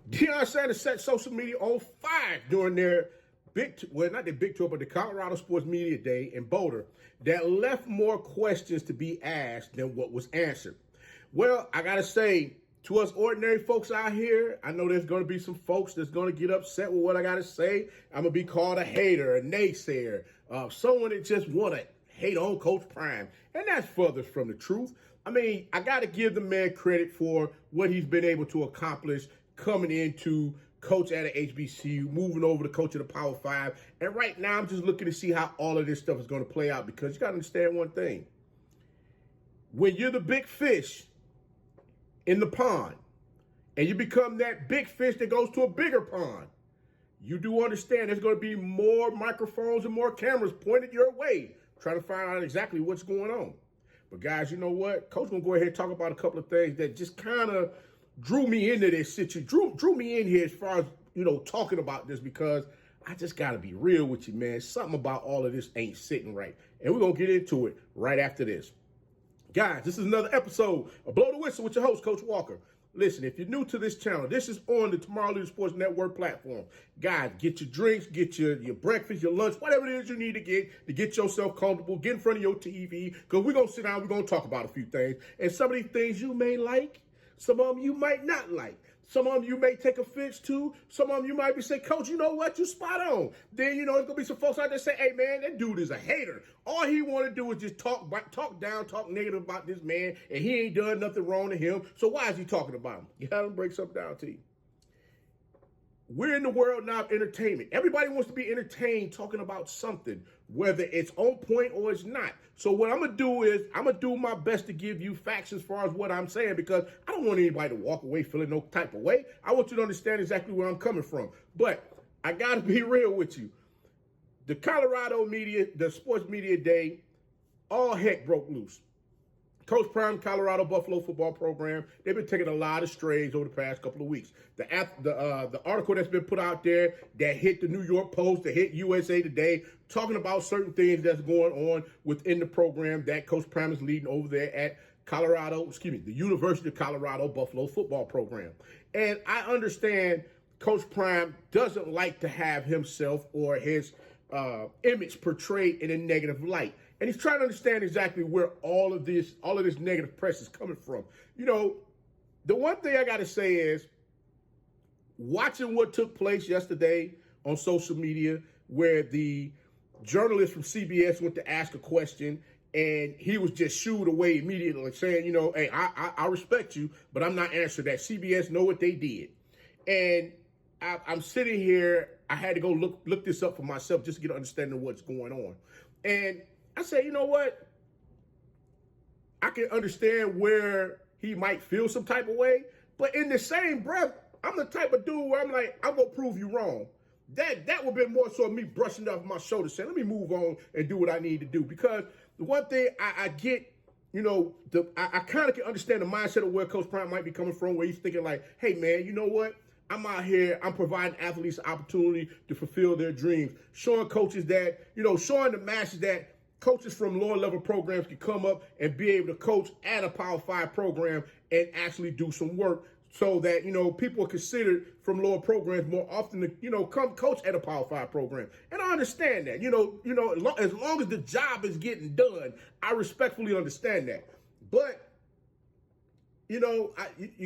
Deion Sanders set social media on fire during their not their big tour, but the Colorado Sports Media Day in Boulder that left more questions to be asked than what was answered. Well, I got to say, to us ordinary folks out here, I know there's going to be some folks that's going to get upset with what I got to say. I'm going to be called a hater, a naysayer, someone that just want to hate on Coach Prime. And that's further from the truth. I mean, I got to give the man credit for what he's been able to accomplish coming into coach at an HBCU, moving over to coach at a Power 5. And right now, I'm just looking to see how all of this stuff is going to play out, because you got to understand one thing. When you're the big fish in the pond and you become that big fish that goes to a bigger pond, you do understand there's going to be more microphones and more cameras pointed your way, trying to find out exactly what's going on. But guys, you know what? Coach going to go ahead and talk about a couple of things that just kind of drew me into this situation, drew me in here as far as, talking about this, because I just got to be real with you, man. Something about all of this ain't sitting right. And we're going to get into it right after this. Guys, this is another episode of Blow the Whistle with your host, Coach Walker. Listen, if you're new to this channel, this is on the Tomorrow Leader Sports Network platform. Guys, get your drinks, get your breakfast, your lunch, whatever it is you need to get yourself comfortable, get in front of your TV, because we're going to sit down, we're going to talk about a few things. And some of these things you may like, some of them you might not like. Some of them you may take offense to. Some of them you might be saying, Coach, you know what? You spot on. Then, there's going to be some folks out there say, hey, man, that dude is a hater. All he want to do is just talk down, talk negative about this man, and he ain't done nothing wrong to him. So why is he talking about him? You got to break something down to you. We're in the world now of entertainment. Everybody wants to be entertained talking about something, whether it's on point or it's not. So what I'm going to do is I'm going to do my best to give you facts as far as what I'm saying, because I don't want anybody to walk away feeling no type of way. I want you to understand exactly where I'm coming from. But I got to be real with you. The Colorado media, the sports media day, all heck broke loose. Coach Prime, Colorado Buffalo football program, they've been taking a lot of strays over the past couple of weeks. The article that's been put out there that hit the New York Post, that hit USA Today, talking about certain things that's going on within the program that Coach Prime is leading over there at the University of Colorado Buffalo football program. And I understand Coach Prime doesn't like to have himself or his image portrayed in a negative light. And he's trying to understand exactly where all of this negative press is coming from. The one thing I got to say is, watching what took place yesterday on social media, where the journalist from CBS went to ask a question and he was just shooed away immediately, saying, hey, I respect you, but I'm not answering that. CBS know what they did. And I'm sitting here, I had to go look this up for myself just to get an understanding of what's going on. And I said, you know what? I can understand where he might feel some type of way, but in the same breath, I'm the type of dude where I'm like, I'm going to prove you wrong. That would be more so me brushing off my shoulders, saying, let me move on and do what I need to do. Because the one thing I get, I kind of can understand the mindset of where Coach Prime might be coming from, where he's thinking like, hey, man, you know what? I'm out here, I'm providing athletes an opportunity to fulfill their dreams, showing coaches that, showing the masses that coaches from lower level programs can come up and be able to coach at a Power 5 program and actually do some work, so that, people are considered from lower programs more often to, come coach at a Power 5 program. And I understand that, as long as the job is getting done, I respectfully understand that. But, you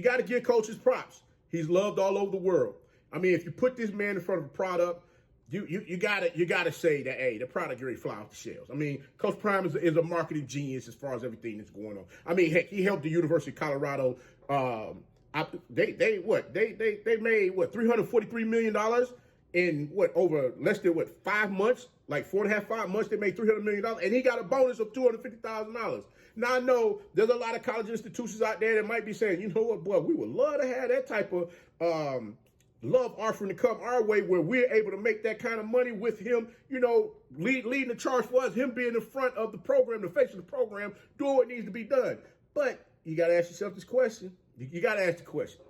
got to give coaches props. He's loved all over the world. I mean, if you put this man in front of a product, you gotta say that, hey, the product really fly off the shelves. I mean, Coach Prime is a marketing genius as far as everything that's going on. I mean, heck, he helped the University of Colorado. They made $343 million in over less than 5 months, like 4.5 months. They made $300 million, and he got a bonus of $250,000. Now I know there's a lot of college institutions out there that might be saying, you know what, boy, we would love to have that type of love offering to come our way, where we're able to make that kind of money with him, leading the charge for us, him being in front of the program, the face of the program, doing what needs to be done. But you got to ask yourself this question. You got to ask the question.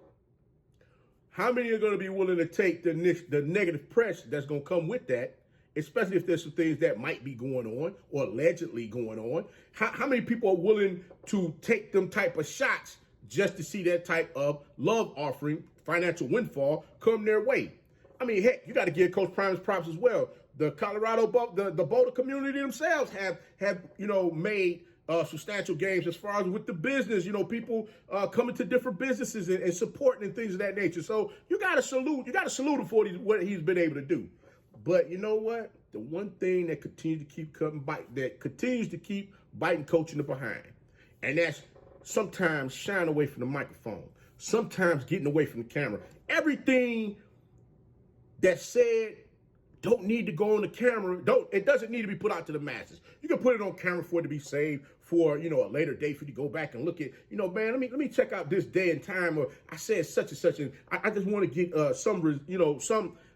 How many are going to be willing to take the negative press that's going to come with that, especially if there's some things that might be going on or allegedly going on? How many people are willing to take them type of shots just to see that type of love offering, financial windfall come their way. I mean, heck, you got to give Coach Prime his props as well. The Colorado, the Boulder community themselves have made substantial gains as far as with the business, people coming to different businesses and supporting and things of that nature. So you got to salute him for what he's been able to do. But you know what? The one thing that continues to keep biting coach in the behind, and that's sometimes shying away from the microphone, sometimes getting away from the camera. Everything that's said don't need to go on the camera. It doesn't need to be put out to the masses. You can put it on camera for it to be saved for, a later date for you to go back and look at, man, let me check out this day and time, or I said such and such, and I just want to get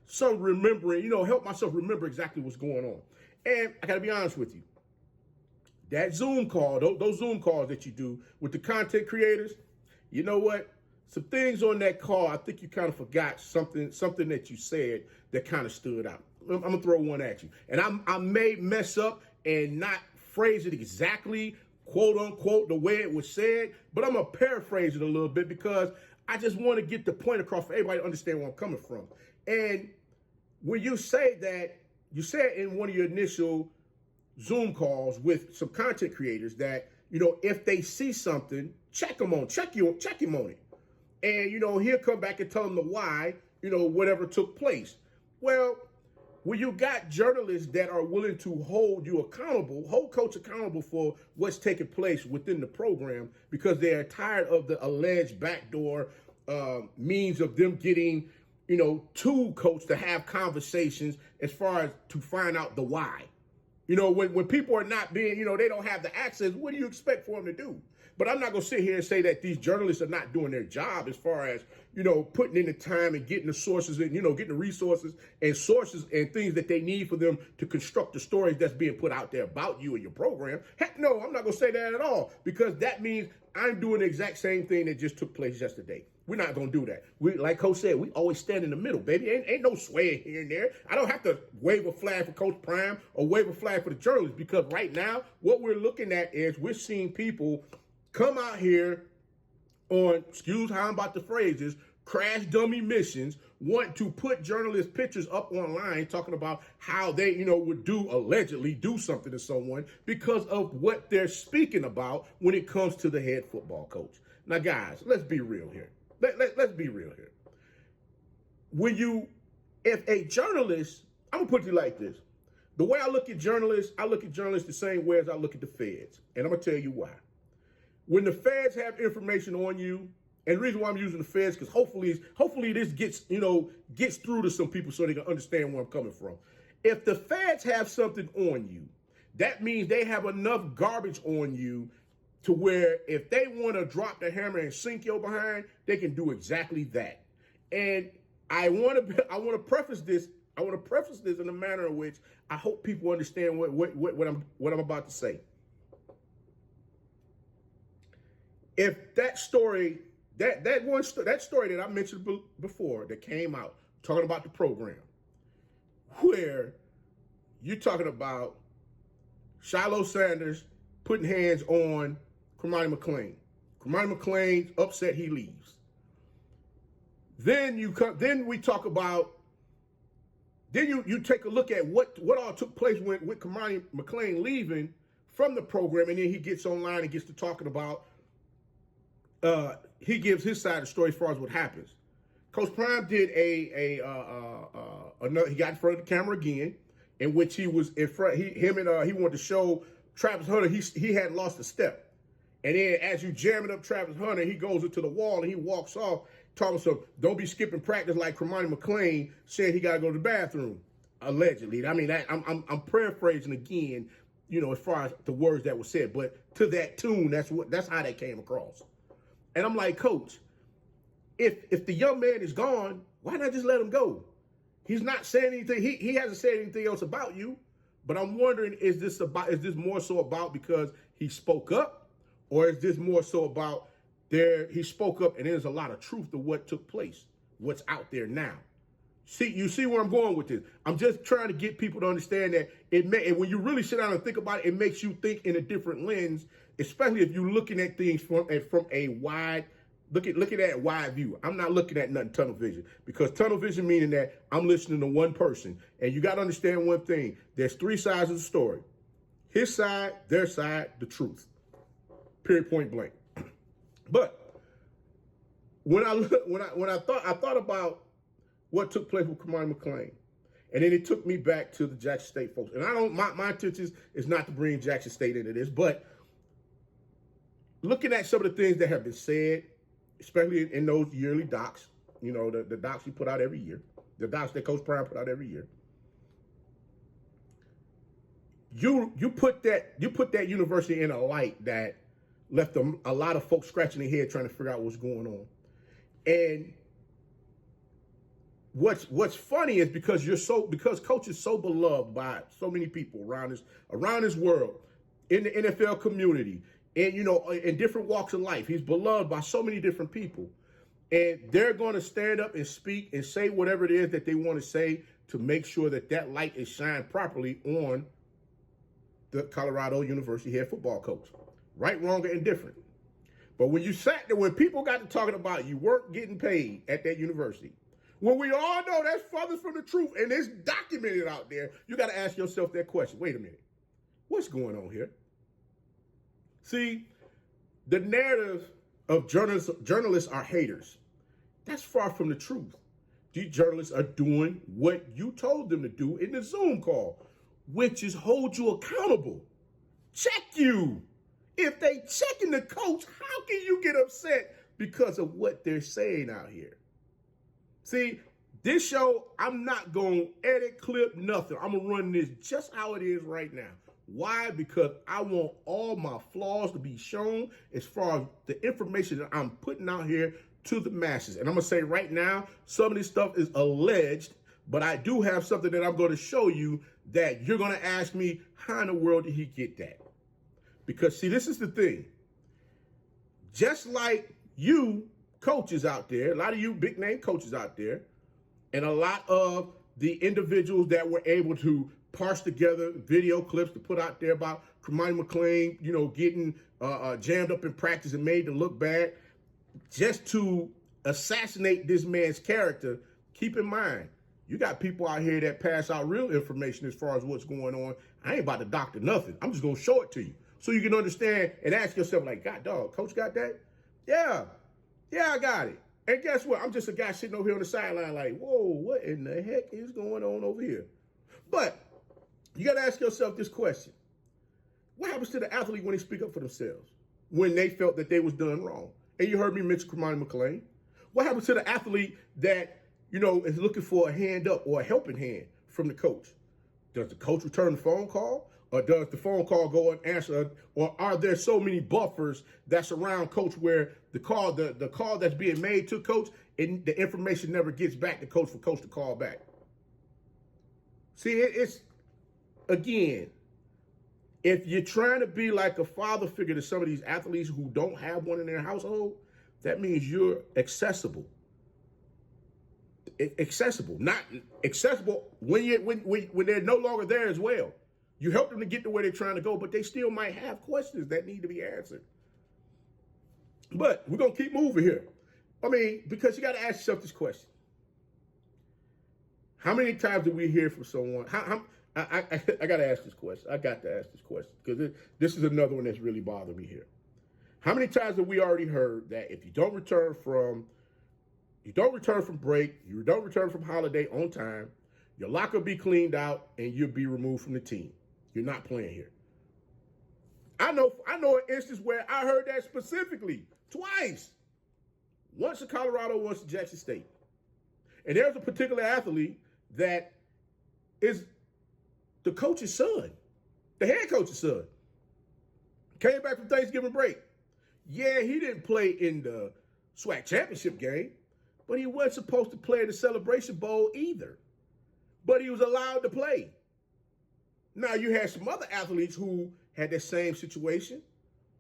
some remembering, help myself remember exactly what's going on. And I got to be honest with you. That Zoom call, those Zoom calls that you do with the content creators, you know what? Some things on that call, I think you kind of forgot something that you said that kind of stood out. I'm going to throw one at you. And I may mess up and not phrase it exactly, quote unquote, the way it was said, but I'm going to paraphrase it a little bit because I just want to get the point across for everybody to understand where I'm coming from. And when you say that, you said in one of your initial Zoom calls with some content creators that, if they see something, check him on it. And, he'll come back and tell them the why, whatever took place. Well, when you got journalists that are willing to hold coach accountable for what's taking place within the program because they are tired of the alleged backdoor means of them getting, to coach to have conversations as far as to find out the why. When people are not being, they don't have the access, what do you expect for them to do? But I'm not going to sit here and say that these journalists are not doing their job as far as, putting in the time and getting the sources and, getting the resources and sources and things that they need for them to construct the stories that's being put out there about you and your program. Heck no, I'm not going to say that at all because that means I'm doing the exact same thing that just took place yesterday. We're not going to do that. Like Coach said, we always stand in the middle, baby. Ain't no swaying here and there. I don't have to wave a flag for Coach Prime or wave a flag for the journalists because right now what we're looking at is we're seeing people come out here on, excuse how I'm about to phrase this, crash dummy missions, want to put journalists' pictures up online talking about how they, would allegedly do something to someone because of what they're speaking about when it comes to the head football coach. Now, guys, let's be real here. Let's be real here. If a journalist, I'm going to put it like this. The way I look at journalists the same way as I look at the feds. And I'm going to tell you why. When the feds have information on you, and the reason why I'm using the feds, because hopefully this gets through to some people so they can understand where I'm coming from. If the feds have something on you, that means they have enough garbage on you to where if they want to drop the hammer and sink your behind, they can do exactly that. And I want to preface this in a manner in which I hope people understand what I'm about to say. If that story, that story that I mentioned before that came out talking about the program, where you're talking about Shiloh Sanders putting hands on Cormani McClain. Cormani McClain's upset, he leaves. Then we talk about. Then you take a look at what all took place with Cormani McClain leaving from the program, and then he gets online and gets to talking about. He gives his side of the story as far as what happens. Coach Prime did another. He got in front of the camera again, in which he was in front. He wanted to show Travis Hunter he had lost a step, and then as you jamming up Travis Hunter, he goes into the wall and he walks off, talking some don't be skipping practice like Cormani McClain said he got to go to the bathroom, allegedly. I mean, I'm paraphrasing again, as far as the words that were said, but to that tune, that's how that came across. And I'm like, Coach, if the young man is gone, why not just let him go? He's not saying anything. He hasn't said anything else about you. But I'm wondering, is this more so about because he spoke up, or is this more so about he spoke up and there's a lot of truth to what took place, what's out there now? You see where I'm going with this? I'm just trying to get people to understand that and when you really sit down and think about it, it makes you think in a different lens, especially if you're looking at things from a wide looking at wide view. I'm not looking at nothing tunnel vision, because tunnel vision meaning that I'm listening to one person. And you got to understand one thing. There's three sides of the story. His side, their side, the truth. Period, point blank. But when I thought about what took place with Kamani McClain, and then it took me back to the Jackson State folks. And my intention is not to bring Jackson State into this, but looking at some of the things that have been said, especially in those yearly docs, you know, the docs we put out every year, the docs that Coach Prime put out every year. You put that university in a light that left a lot of folks scratching their head trying to figure out what's going on. And what's funny is because Coach is so beloved by so many people around this world, in the NFL community, and in different walks of life. He's beloved by so many different people. And they're going to stand up and speak and say whatever it is that they want to say to make sure that light is shined properly on the Colorado University head football coach. Right, wrong, or indifferent. But when people got to talking about you weren't getting paid at that university, when we all know that's furthest from the truth and it's documented out there, you got to ask yourself that question. Wait a minute. What's going on here? See, the narrative of journalists are haters. That's far from the truth. These journalists are doing what you told them to do in the Zoom call, which is hold you accountable. Check you. If they checking the coach, how can you get upset because of what they're saying out here? See, this show, I'm not going to edit, clip, nothing. I'm going to run this just how it is right now. Why? Because I want all my flaws to be shown as far as the information that I'm putting out here to the masses. And I'm going to say right now, some of this stuff is alleged, but I do have something that I'm going to show you that you're going to ask me, how in the world did he get that? Because, see, this is the thing. Just like you coaches out there, a lot of you big-name coaches out there, and a lot of the individuals that were able to parse together video clips to put out there about Kamani McClain, getting jammed up in practice and made to look bad, just to assassinate this man's character. Keep in mind, you got people out here that pass out real information as far as what's going on. I ain't about to doctor nothing. I'm just going to show it to you so you can understand and ask yourself, like, God, dog, coach got that? Yeah, I got it. And guess what? I'm just a guy sitting over here on the sideline like, whoa, what in the heck is going on over here? But you got to ask yourself this question. What happens to the athlete when they speak up for themselves, when they felt that they was done wrong? And you heard me mention Kamani McClain. What happens to the athlete that, is looking for a hand up or a helping hand from the coach? Does the coach return the phone call? Or does the phone call go and answer? Or are there so many buffers that surround coach where the call that's being made to coach and the information never gets back to coach for coach to call back? See, it's, again, if you're trying to be like a father figure to some of these athletes who don't have one in their household, that means you're accessible. Not accessible when they're no longer there as well. You help them to get to where they're trying to go, but they still might have questions that need to be answered. But we're going to keep moving here. I mean, because you got to ask yourself this question. How many times do we hear from someone? I got to ask this question. I got to ask this question because this is another one that's really bothering me here. How many times have we already heard that if you don't return from break, you don't return from holiday on time, your locker will be cleaned out and you'll be removed from the team. You're not playing here. I know an instance where I heard that specifically twice. Once to Colorado, once to Jackson State. And there's a particular athlete that is the coach's son, the head coach's son. Came back from Thanksgiving break. Yeah, he didn't play in the SWAC championship game, but he wasn't supposed to play in the Celebration Bowl either. But he was allowed to play. Now, you had some other athletes who had that same situation,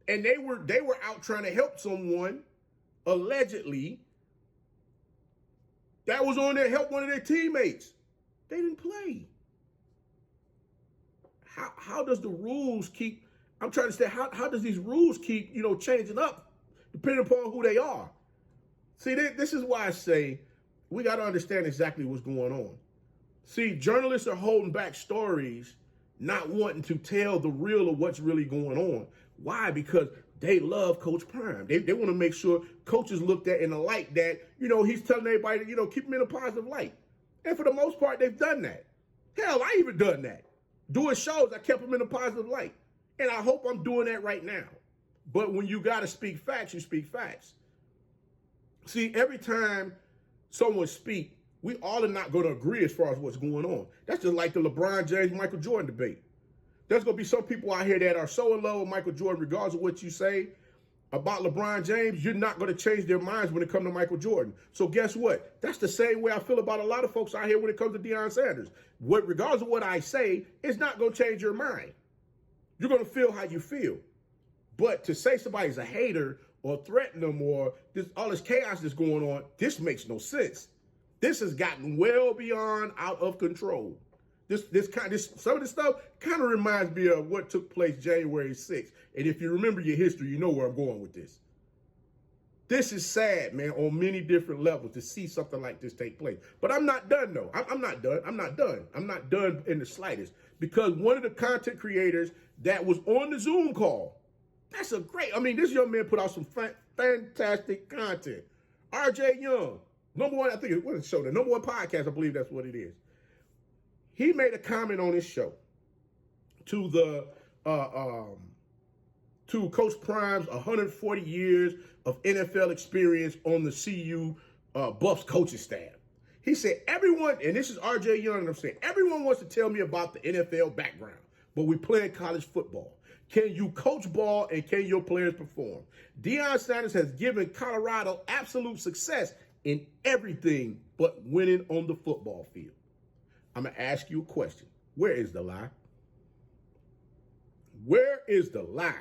and they were out trying to help someone, allegedly, that was on there help one of their teammates. They didn't play. How does the rules keep, I'm trying to say, how does these rules keep, changing up depending upon who they are? See, this is why I say we got to understand exactly what's going on. See, journalists are holding back stories, not wanting to tell the real of what's really going on. Why? Because they love Coach Prime. They want to make sure Coach is looked at in a light that, he's telling everybody to, keep him in a positive light. And for the most part, they've done that. Hell, I even done that. Doing shows, I kept him in a positive light. And I hope I'm doing that right now. But when you got to speak facts, you speak facts. See, every time someone speaks, we all are not going to agree as far as what's going on. That's just like the LeBron James, Michael Jordan debate. There's going to be some people out here that are so in love with Michael Jordan, regardless of what you say about LeBron James, you're not going to change their minds when it comes to Michael Jordan. So guess what? That's the same way I feel about a lot of folks out here when it comes to Deion Sanders. Regardless of what I say, it's not going to change your mind. You're going to feel how you feel. But to say somebody's a hater or threaten them or all this chaos that's going on, this makes no sense. This has gotten well beyond out of control. Some of this stuff kind of reminds me of what took place January 6th. And if you remember your history, you know where I'm going with this. This is sad, man, on many different levels to see something like this take place. But I'm not done, though. I'm not done. I'm not done. I'm not done in the slightest. Because one of the content creators that was on the Zoom call, this young man put out some fantastic content. RJ Young, number one, I think it was a show, the number one podcast, I believe that's what it is. He made a comment on his show to to Coach Prime's 140 years of NFL experience on the CU Buffs coaching staff. He said, everyone, and this is RJ Young, and I'm saying, everyone wants to tell me about the NFL background, but we play college football. Can you coach ball and can your players perform? Deion Sanders has given Colorado absolute success in everything but winning on the football field. I'm going to ask you a question. Where is the lie? Where is the lie?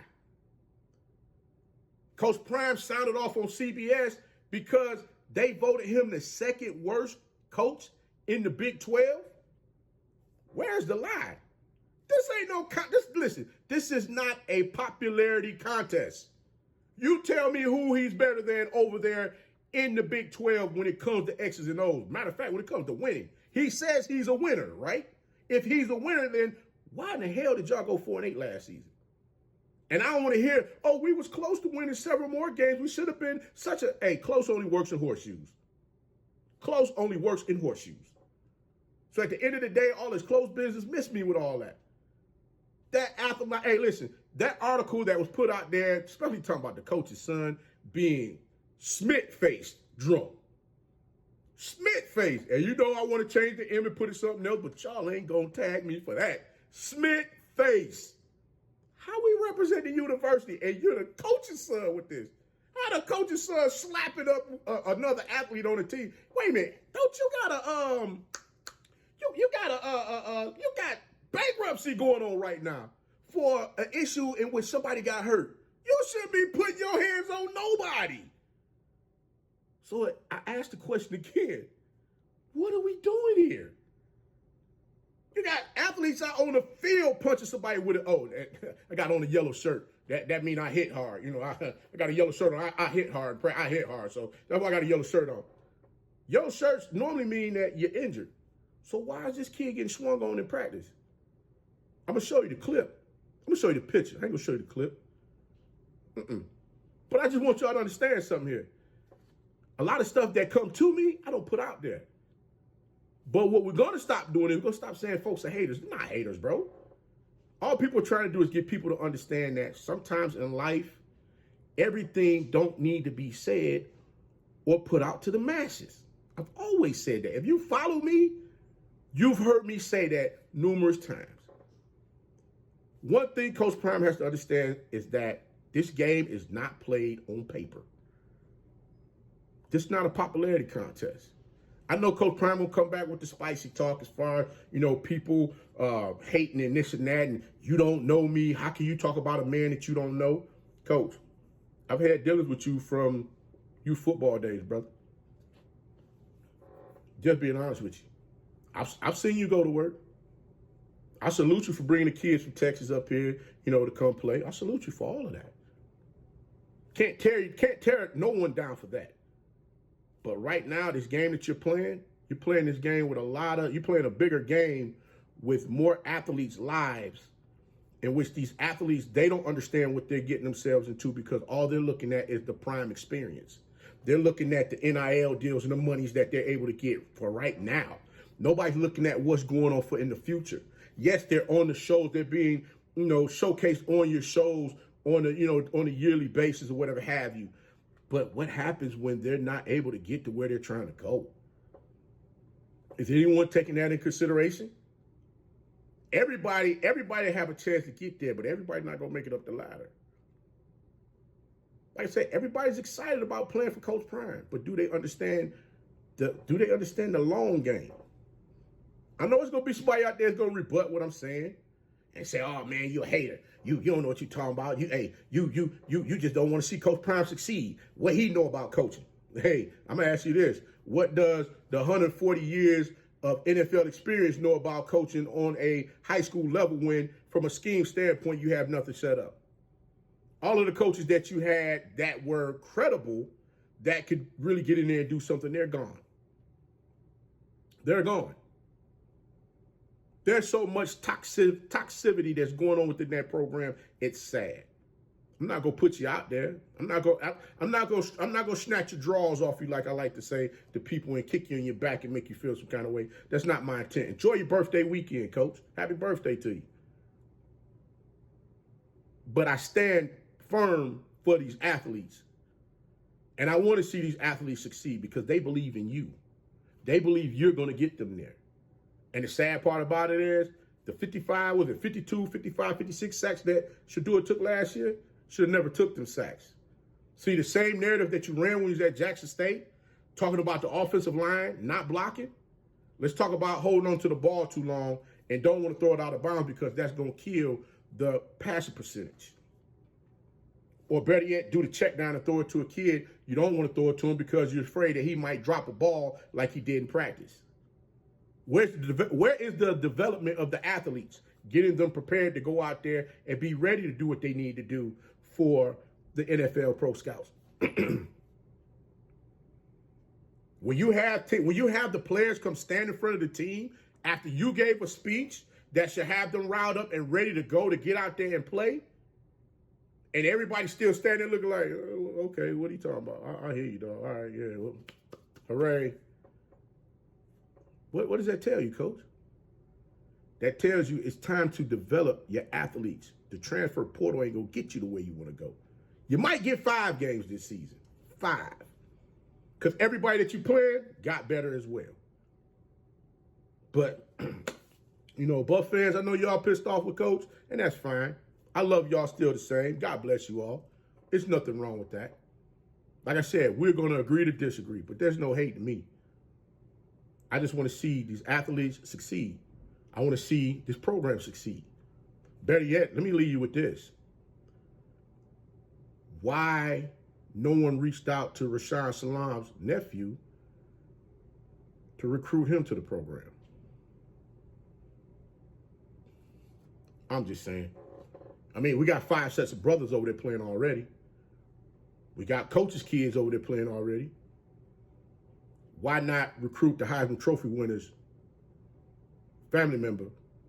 Coach Prime sounded off on CBS because they voted him the second worst coach in the Big 12. Where's the lie? This ain't no listen, this is not a popularity contest. You tell me who he's better than over there in the Big 12 when it comes to X's and O's. Matter of fact, when it comes to winning. He says he's a winner, right? If he's a winner, then why in the hell did y'all go 4-8 last season? And I don't want to hear, we was close to winning several more games. We should have been close only works in horseshoes. Close only works in horseshoes. So at the end of the day, all this close business, miss me with all that. That article that was put out there, especially talking about the coach's son being Smith-faced drunk. Smith-faced. And I want to change the M and put it something else, but y'all ain't going to tag me for that. Smith-faced. How we represent the university and you're the coach's son with this? How the coach's son slapping up another athlete on the team? Wait a minute. Don't you got you got bankruptcy going on right now for an issue in which somebody got hurt. You shouldn't be putting your hands on nobody. So I asked the question again. What are we doing here? You got athletes out on the field punching somebody with I got on a yellow shirt. That mean I hit hard. I got a yellow shirt on. I hit hard. I hit hard. So that's why I got a yellow shirt on. Yellow shirts normally mean that you're injured. So why is this kid getting swung on in practice? I'm going to show you the clip. I'm going to show you the picture. I ain't going to show you the clip. But I just want y'all to understand something here. A lot of stuff that come to me, I don't put out there. But what we're going to stop doing is we're going to stop saying folks are haters. They're not haters, bro. All people are trying to do is get people to understand that sometimes in life, everything don't need to be said or put out to the masses. I've always said that. If you follow me, you've heard me say that numerous times. One thing Coach Prime has to understand is that this game is not played on paper. This is not a popularity contest. I know Coach Prime will come back with the spicy talk as far as, people hating and this and that, and you don't know me. How can you talk about a man that you don't know? Coach, I've had dealings with you from your football days, brother. Just being honest with you. I've seen you go to work. I salute you for bringing the kids from Texas up here, to come play. I salute you for all of that. Can't tear no one down for that. But right now, this game that you're playing this game with you're playing a bigger game with more athletes' lives, in which these athletes, they don't understand what they're getting themselves into because all they're looking at is the prime experience. They're looking at the NIL deals and the monies that they're able to get for right now. Nobody's looking at what's going on for in the future. Yes, they're on the shows. They're being, showcased on your shows on a yearly basis or whatever have you. But what happens when they're not able to get to where they're trying to go? Is anyone taking that in consideration? Everybody have a chance to get there, but everybody's not gonna make it up the ladder. Like I said, everybody's excited about playing for Coach Prime, but do they understand the long game? I know it's gonna be somebody out there that's gonna rebut what I'm saying and say, "Oh man, you're a hater. You don't know what you're talking about. You just don't want to see Coach Prime succeed. What he know about coaching?" Hey, I'm gonna ask you this: what does the 140 years of NFL experience know about coaching on a high school level when, from a scheme standpoint, you have nothing set up? All of the coaches that you had that were credible, that could really get in there and do something, they're gone. They're gone. There's so much toxicity that's going on within that program. It's sad. I'm not gonna put you out there. I'm not gonna snatch your drawers off you, like I like to say to people, and kick you in your back and make you feel some kind of way. That's not my intent. Enjoy your birthday weekend, Coach. Happy birthday to you. But I stand firm for these athletes, and I want to see these athletes succeed because they believe in you. They believe you're going to get them there. And the sad part about it is the 52, 55, 56 sacks that Shedeur took last year should have never took them sacks. See, the same narrative that you ran when you was at Jackson State, talking about the offensive line not blocking. Let's talk about holding on to the ball too long and don't want to throw it out of bounds because that's going to kill the passing percentage. Or better yet, do the check down and throw it to a kid. You don't want to throw it to him because you're afraid that he might drop a ball like he did in practice. Where is the development of the athletes? Getting them prepared to go out there and be ready to do what they need to do for the NFL Pro Scouts. When you have the players come stand in front of the team after you gave a speech that should have them riled up and ready to go to get out there and play, and everybody's still standing looking like, oh, okay, what are you talking about? I hear you, dog. All right, yeah, well, hooray. What does that tell you, Coach? That tells you it's time to develop your athletes. The transfer portal ain't gonna get you the way you want to go. You might get 5 games this season. 5. Because everybody that you played got better as well. But, Buff fans, I know y'all pissed off with Coach, and that's fine. I love y'all still the same. God bless you all. There's nothing wrong with that. Like I said, we're going to agree to disagree, but there's no hate to me. I just want to see these athletes succeed. I want to see this program succeed. Better yet, let me leave you with this. Why no one reached out to Rashawn Salam's nephew to recruit him to the program? I'm just saying. I mean, we got 5 sets of brothers over there playing already. We got coaches' kids over there playing already. Why not recruit the Heisman Trophy winner's family member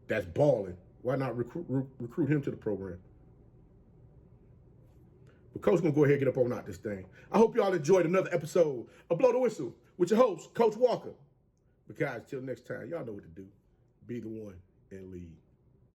that's balling? Why not recruit him to the program? But Coach gonna go ahead and get up on out this thing. I hope y'all enjoyed another episode of Blow the Whistle with your host, Coach Walker. But guys, till next time, y'all know what to do. Be the one and lead.